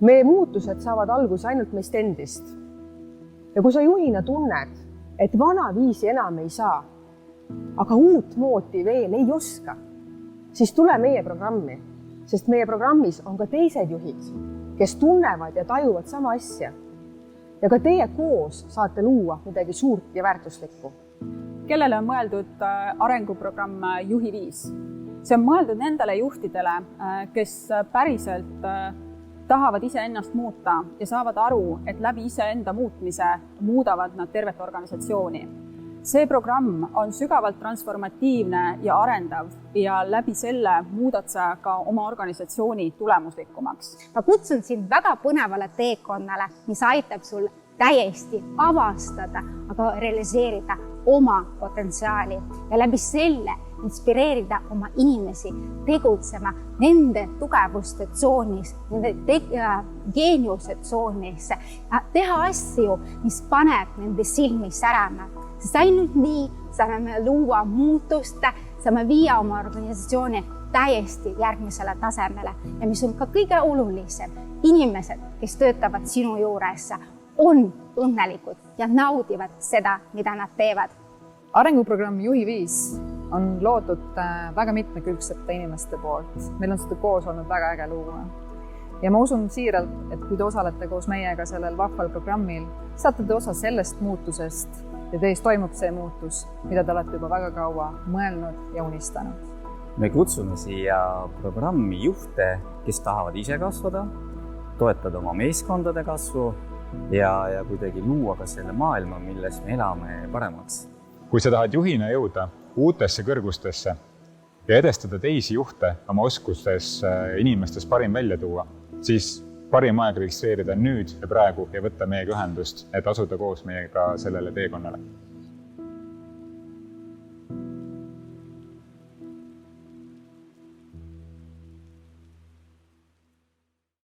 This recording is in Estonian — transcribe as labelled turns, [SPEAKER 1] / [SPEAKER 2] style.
[SPEAKER 1] Meie muutused saavad alguse ainult meist endist. Ja kui sa juhina tunned, et vana viisi enam ei saa, aga uut moodi veel ei oska, siis tule meie programmi, sest meie programmis on ka teised juhid, kes tunnevad ja tajuvad sama asja. Ja ka teie koos saate luua midagi suurt ja väärtuslikku.
[SPEAKER 2] Kellele on mõeldud arenguprogramm Juhi 5? See on mõeldud nendele juhtidele, kes päriselt tahavad iseennast muuta ja saavad aru, et läbi iseenda muutmise muudavad nad tervet organisatsiooni. See programm on sügavalt transformatiivne ja arendav ja läbi selle muudad sa ka oma organisatsiooni tulemuslikumaks.
[SPEAKER 3] Ma kutsun sind väga põnevale teekonnale, mis aitab sul täiesti avastada, aga realiseerida oma potentsiaali ja läbi selle inspireerida oma inimesi tegutsema nende tugevuste tsoonis, nende geeniuse tsoonis, teha asju, mis paneb nende silmi särama. Sest ainult nii saame luua muutust, saame viia oma organisatsiooni täiesti järgmisele tasemele ja mis on ka kõige olulisem, inimesed, kes töötavad sinu juures, on õnnelikud ja naudivad seda, mida nad teevad.
[SPEAKER 4] Arenguprogramm Juhi 5 on loodud väga mitmekülgsete inimeste poolt. Meil on seda koos olnud väga äge luua. Ja ma usun siiralt, et kui te osalete koos meiega sellel vahval programmil, saate te osa sellest muutusest ja teis toimub see muutus, mida te olete juba väga kaua mõelnud ja unistanud.
[SPEAKER 5] Me kutsume siia programmi juhte, kes tahavad ise kasvada, toetada oma meeskondade kasvu ja kuidagi luua ka selle maailma, milles me elame paremaks.
[SPEAKER 6] Kui sa tahad juhina jõuda uutesse kõrgustesse ja edestada teisi juhte oma oskustes inimestes parim välja tuua, siis parim aeg registreerida nüüd ja praegu ja võtta meiega ühendust, et asuda koos meiega sellele teekonnale.